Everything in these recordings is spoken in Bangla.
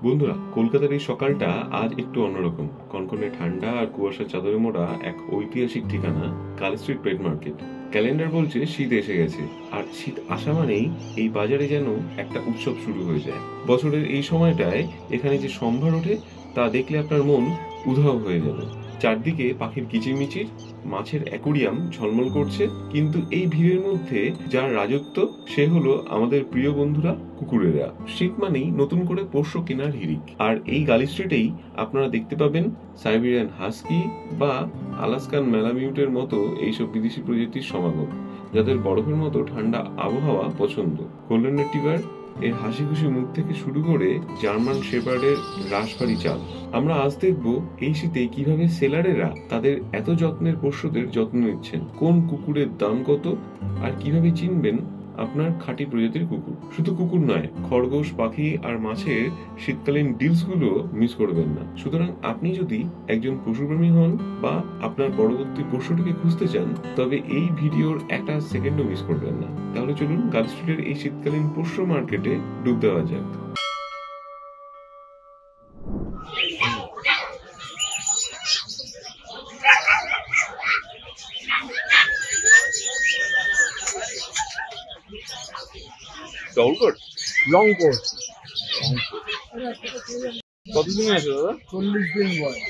বন্ধুরা, কলকাতার এই সকালটা আজ একটু অন্যরকম। কনকনে ঠান্ডা আর কুয়াশার চাদরে মোড়া এক ঐতিহাসিক ঠিকানা Kali street pet market. Calendar বলছে শীত এসে গেছে, আর শীত আসা মানেই এই বাজারে যেন একটা উৎসব শুরু হয়ে যায়। বছরের এই সময়টায় এখানে যে সম্ভার ওঠে তা দেখলে আপনার মন উধাও হয়ে যাবে। চারদিকে পাখির কিচিরমিচির, মাছের অ্যাকোরিয়াম ঝলমল করছে, কিন্তু এই ভিড়ের মধ্যে যার রাজত্ব সে হলো আমাদের প্রিয় বন্ধুরা কুকুরেরা। শীত মানেই নতুন করে পোষ্য কেনার হিড়িক। আর এই গালি স্ট্রিটেই আপনারা দেখতে পাবেন সাইবেরিয়ান হাস্কি বা আলাস্কান ম্যালামিউটের মতো এইসব বিদেশি প্রজাতির সমাগম, যাদের বরফের মতো ঠান্ডা আবহাওয়া পছন্দ। গোল্ডেন রিট্রিভার এর হাসি খুশি মুখ থেকে শুরু করে জার্মান শেপার্ডের রাশভারী চাল, আমরা আজ দেখব এই শীতে কিভাবে সেলারেরা তাদের এত যত্নের পোষ্যদের যত্ন নিচ্ছেন, কোন কুকুরের দাম কত, আর কিভাবে চিনবেন আপনার খাঁটি প্রজাতির কুকুর। শুধু কুকুর নয়, খরগোশ, পাখি আর মাছের শীতকালীন ডিলস গুলো মিস করবেন না। সুতরাং আপনি যদি একজন পশুপ্রেমী হন বা আপনার পরবর্তী পশুটিকে খুঁজতে চান, তবে এই ভিডিওর একটা সেকেন্ডও মিস করবেন না। তাহলে চলুন গার্ল স্ট্রিটের এই শীতকালীন পশু মার্কেটে ডুব দেওয়া যাক। লং কোট কতদিন আছে দাদা? 40 দিন বয়স।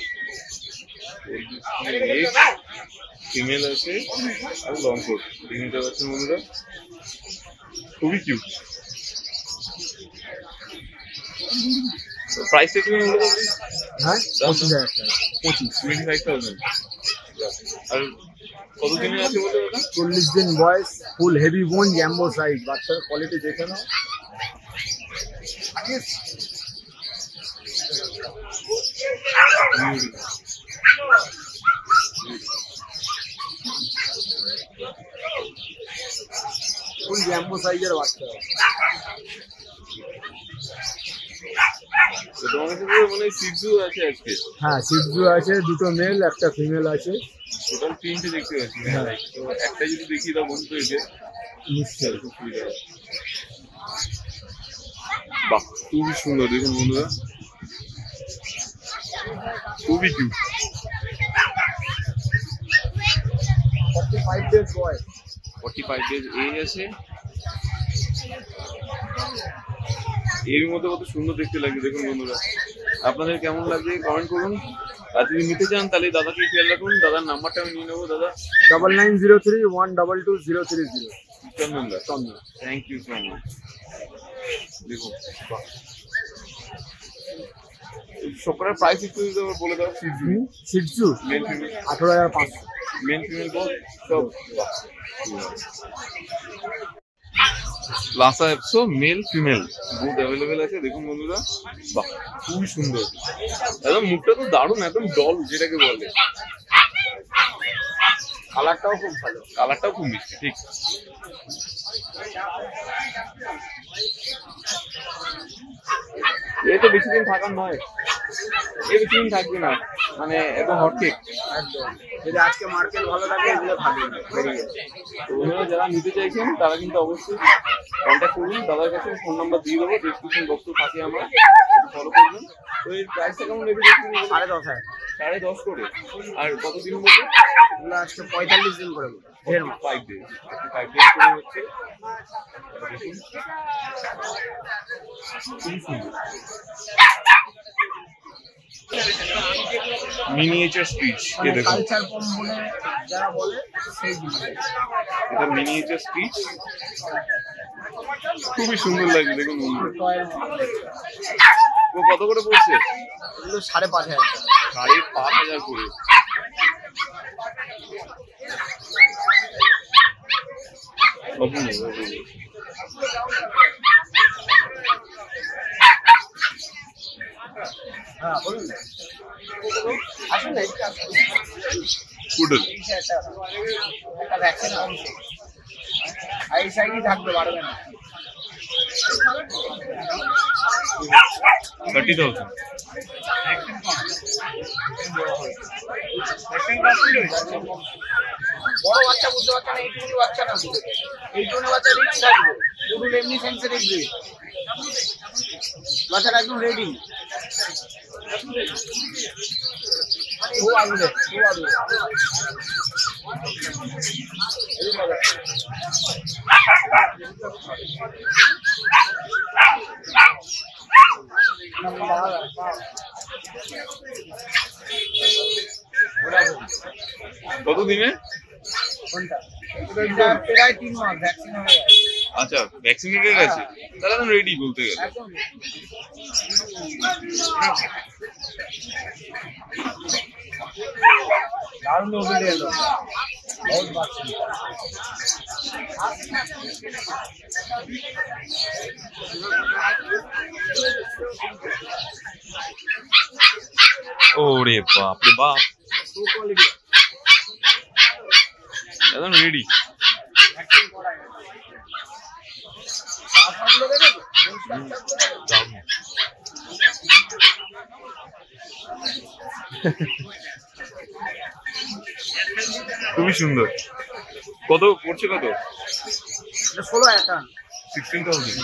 ফিমেল আছে আর লং কোট নিতে পারছেন বন্ধুরা, খুবই কিউট। প্রাইস একটু বলে দেবেন? হ্যাঁ, 25,000 টাকা। 25,000। আর কতদিনের আছে বলে দাদা? 40 দিন বয়স, ফুল হেভি বোন, জ্যাম্বো সাইজ। বাচ্চার কোয়ালিটি দেখে নাও। ফুল জ্যাম্বো সাইজের বাচ্চা। তোমার কাছে মানে সিটজু আছে আজকে? হ্যাঁ, সিটজু আছে, দুটো মেল একটা ফিমেল আছে। টোটাল 3টে দেখতে পাচ্ছি। হ্যাঁ, তো একটা যদি দেখি দাও বন্ধু, এসে নিশ্চয়ই। বাহ, খুবই সুন্দর। দেখুন বন্ধুরা, খুবই কিউট। 45 ডেজ বয়স। 45 ডেজ এজ আছে। এর মধ্যে কত সুন্দর দেখতে লাগছে দেখুন বন্ধুরা। আপনাদের কেমন লাগছে কমেন্ট করুন। আর যদি নিতে চান তাহলে দাদাকে খেয়াল রাখুন। দাদার নাম্বারটা আমি নিয়ে নেবো। দাদা 9903122030। চন্দন দা, Chandan, thank you so much. দেখুন, সবকটার প্রাইস একটু বলে দাও। Shih tzu male female 18,500। Male female সব Lhasa Apso male female both available আছে। দেখুন বন্ধুরা, বাহ, খুবই সুন্দর। একদম মুখটা তো দারুণ, একদম ডল যেটাকে বলে। কালারটাও খুব ভালো, কালারটাও খুব মিষ্টি। ঠিক, এ তো বেশি দিন থাকার নয়, এ বেশি দিন থাকবে না, মানে একদম হটকেক একদম। যদি আজকে মার্কেট ভালো থাকে এগুলো থাকবে না। তো ওনারা যারা নিতে চাইছেন তারা কিন্তু অবশ্যই কন্ট্যাক্ট করুন। দাদার কাছে ফোন নাম্বার দিয়ে দেবো, ডিসক্রিপশন বক্সে থাকে, আমরা ফলো করবেন। তো এই প্রাইসটা কেমন নেবে? 10,500। 10.5 করে। আর কতদিন বলবো? এগুলো আজকে 45 দিন করে বলবো। 5 ডেজ। 5 ডেজ করে হচ্ছে। মিনিয়েচার স্পিচ, এ দেখুন, কালচার পম বলে যারা বলে সেই জিনিস। এটা মিনিয়েচার স্পিচ, খুবই সুন্দর লাগে। দেখুন বন্ধুরা, ও কত করে পড়ছে? এগুলো 5,500 টাকা। 5,500 করে। হ্যাঁ, বলুন। আসুন না, একটু আসুন। পুডল একটা ভ্যাকসিন কমছে, আর এই সাইডই থাকবে, বাড়বে না। 30,000। বড় বাচ্চা বুঝতে পারছে না, এইটুকু বাচ্চা না, এইটুকু বাচ্চা রিক্স থাকবে, পুরো এমনি সেন্সিটিভ। বাচ্চাটা একদম রেডি। খুব আগুনে, খুব আগুনে। কত দিনে? প্রায় 3 মাস ভ্যাকসিন হয়ে গেছে। আচ্ছা, ভ্যাকসিনেটেড আছে, তাহলে একদম রেডি বলতে গেলে। একদম দারুণ ওবিডিয়েন্ট, বহুত বাচ্চা। ওরে বাপ রে বাপ, একদম রেডি। খুবই সুন্দর। কত পড়ছে? কত? 16,000 টাকা 16,000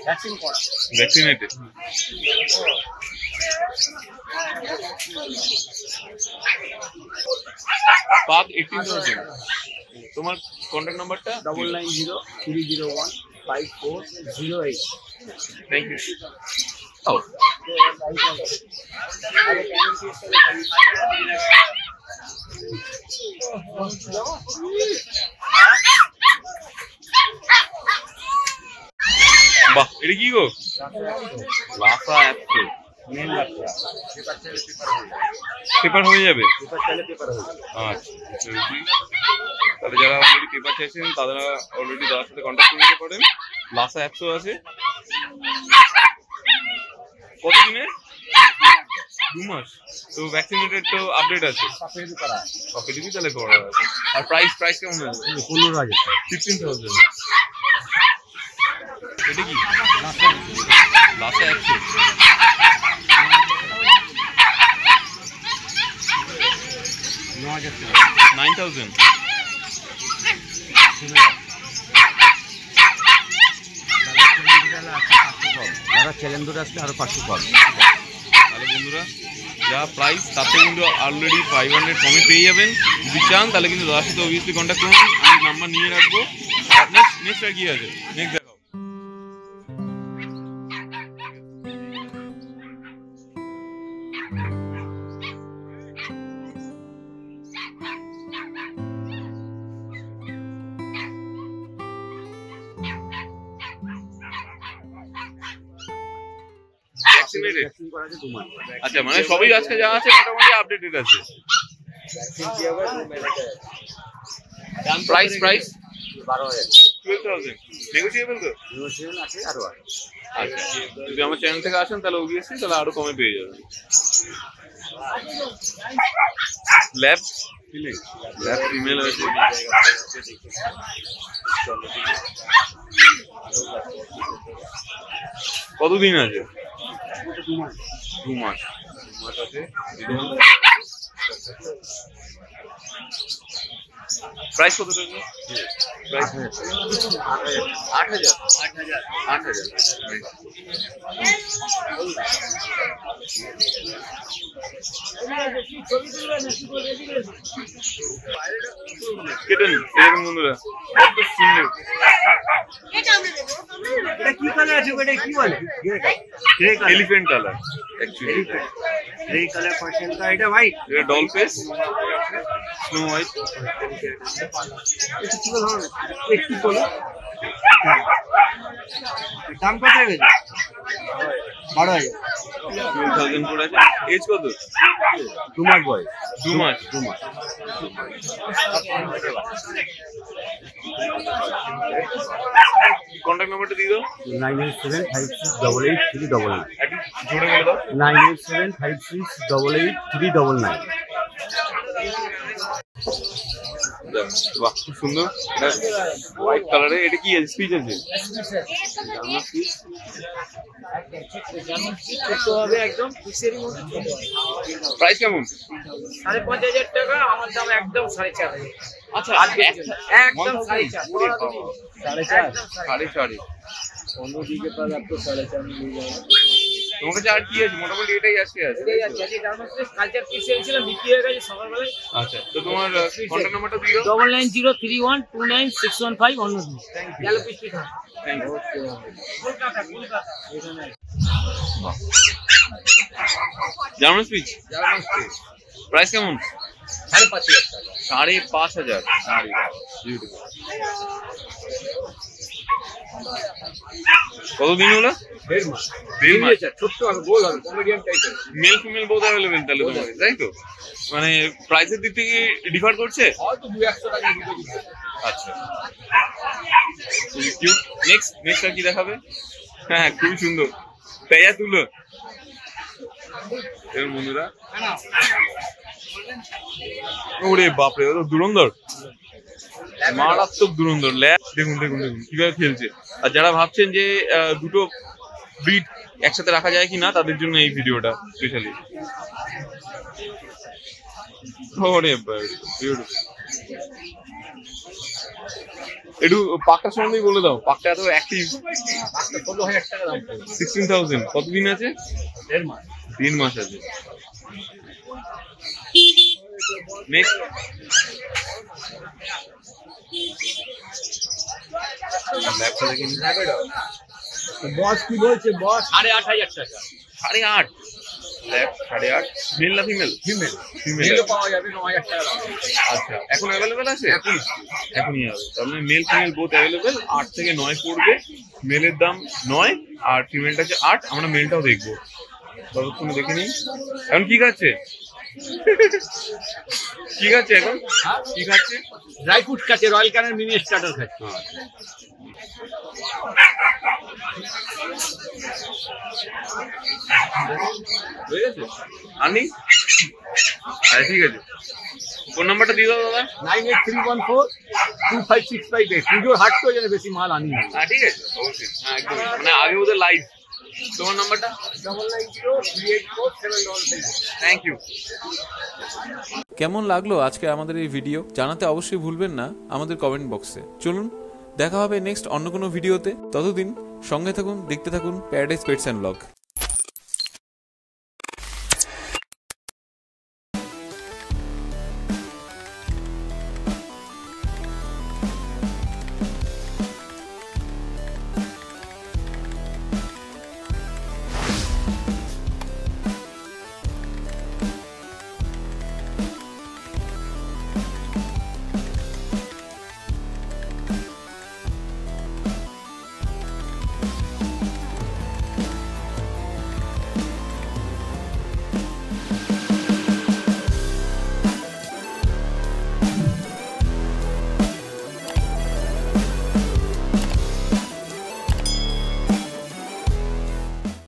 ভ্যাকসিন করা। ভ্যাকসিনেটেড। পাক 18,000। তোমার কন্ট্যাক্ট নাম্বারটা? 9903015408। Thank you. ও বাহ, এটা কি গো? লাফা অ্যাপসে পেপার হয়ে যাবে। আচ্ছা, তাহলে যারা অলরেডি পেপার চাইছেন তারা অলরেডি দাদার সাথে কন্ট্যাক্ট করে নিতে পারেন। লাসা অ্যাপসও আছে। কত দিনে? 2 মাস। তো ভ্যাকসিনেটেড তো আপডেট আছে, সব দিবি তাহলে করা আছে। আর প্রাইস কেমন আছে? 15,000 15,000। এটা কি? লাসা অ্যাপস 9,000। দাদা চ্যালেঞ্জ আসলে আরো 500 কম। তাহলে বন্ধুরা যা প্রাইস তার থেকে কিন্তু অলরেডি 500 কমে পেয়ে যাবেন। যদি চান তাহলে কিন্তু দাদার সাথে অবভিয়াসলি কন্ট্যাক্ট করুন, আমি নাম্বার নিয়ে রাখবো। নেক্সট আর কি আছে? নেক্সট দেখাও। আচ্ছা, মানে সবই আজকে যা আছে মোটামুটি আপডেটেড আছে। প্রাইস 12,000 নেগোশিয়েবল তো? আছে আরো আছে। আচ্ছা, যদি আমার চ্যানেল থেকে আসেন তাহলে অবভিয়াসলি তাহলে আরো কমে পেয়ে যাবেন। ল্যাব ফিমেল আছে। কতদিন আছে? 2 মাস আছে। প্রাইস কত টাকা? প্রাইস 8,000। কেটেন এরকম বন্ধুরা, কত সুন্দর। এটা কি কালার আছে? এটা কি বলে? Grey colour, elephant colour actually. Grey colour percent কা এটা হোয়াইট। এটা ডল ফেস, স্নো হোয়াইট। এটা কি বলে? একটু বলো। দাম কত হবে? 12,000। 12,000 করে আছে। এজ কত? 2 মাস বয়স। 2 মাস। কন্ট্যাক্ট নাম্বারটা দিয়ে দাও। 9875688399। একটু জোরে বলে দাও। 9875688399। বাহ, খুব সুন্দর। হোয়াইট কালারে। এটা কি স্পিচ আছে? প্রাইস কেমন? 5,500 টাকা। আমার দাম একদম 4,500। আচ্ছা, একদম 4,500। 4,500। 4.5। অন্যদিকে তার আপনার 4.5 মিলিয়ে যাবে। তোমার কাছে আর কি আছে? মোটামুটি এটাই আজকে আছে। এটাই আছে, আজকে কালচার পিস এসেছিলাম, বিক্রি হয়ে গেছে সকালবেলায়। আচ্ছা, তো তোমার কন্ট্যাক্ট নাম্বারটা দিয়ে দাও। 9903129615 অন্যদিন। গেল piece piece. Thank you. Kolkata এখানে German spitz German spitz price কেমন? 5,500 টাকা। 5,500। আরে বিউটিফুল। কতদিন হলো? 1.5 মাস। 1.5 মাস। ছোট্ট হবে, গোল হবে, কমেডিয়ান টাইপের। মেল ফিমেল বোথ অ্যাভেলেবেল তাহলে তোমার কাছে, তাই তো? মানে প্রাইসের দিক থেকে ডিফার করছে? হয়তো 200 টাকা দুটো দিবে। আচ্ছা, খুবই কিউট। নেক্সট আর কি দেখাবে? হ্যাঁ, খুবই সুন্দর। পেয়া তুলো এর বন্ধুরা। ওরে বাপরে, ও তো দুরন্দর, মারাত্মক দুরন্দর। দেখুন দেখুন দেখুন কিভাবে খেলছে। আর যারা ভাবছেন যে দুটো ব্রিড একসাথে রাখা যায় কি না, তাদের জন্য এই ভিডিওটা স্পেশালি। ওরে বিউটিফুল। একটু পাকটা সম্বন্ধেই বলে দাও। পাকটা এত অ্যাক্টিভ। 16,000 টাকা দাম। 16,000। কতদিন আছে? 1.5 মাস। 3 মাস আছে। নেক্সট বস কি বলছে? বস 8,500 টাকা। 8.5। 8.5। মেল না ফিমেল? ফিমেল। ফিমেল মেলও পাওয়া যাবে 9,000 টাকা দাম। আচ্ছা, এখন অ্যাভেলেবেল আছে? এখনই হবে। তার মানে মেল ফিমেল বোথ অ্যাভেলেবেল। 8 থেকে 9 পড়বে। মেলের দাম 9 আর ফিমেলটা আছে 8। আমরা মেলটাও দেখবো, ততক্ষণে দেখে নিই। এখন কি খাচ্ছে? কি খাচ্ছে এখন? কি খাচ্ছে? ড্রাই ফ্রুট খাচ্ছে, রয়্যাল ক্যানের মিনি স্টার্টার খাচ্ছে। হয়ে গেছে? আনি? আচ্ছা, ঠিক আছে। ফোন নাম্বারটা দিয়ে দাও দাদা। 9831425658। পুজোর হাট তো জানে বেশি মাল আনি। হ্যাঁ, ঠিক আছে, অবশ্যই। হ্যাঁ, একদম। মানে আগে ওদের লাইভ। তোমার নাম্বারটা? 9903847733। Thank you. কেমন লাগলো আজকে আমাদের এই ভিডিও জানাতে অবশ্যই ভুলবেন না আমাদের কমেন্ট বক্সে। চলুন দেখা হবে নেক্সট অন্য কোনো ভিডিওতে। ততদিন সঙ্গে থাকুন, দেখতে থাকুন প্যারাডাইস পেটস অ্যান্ড ব্লগ।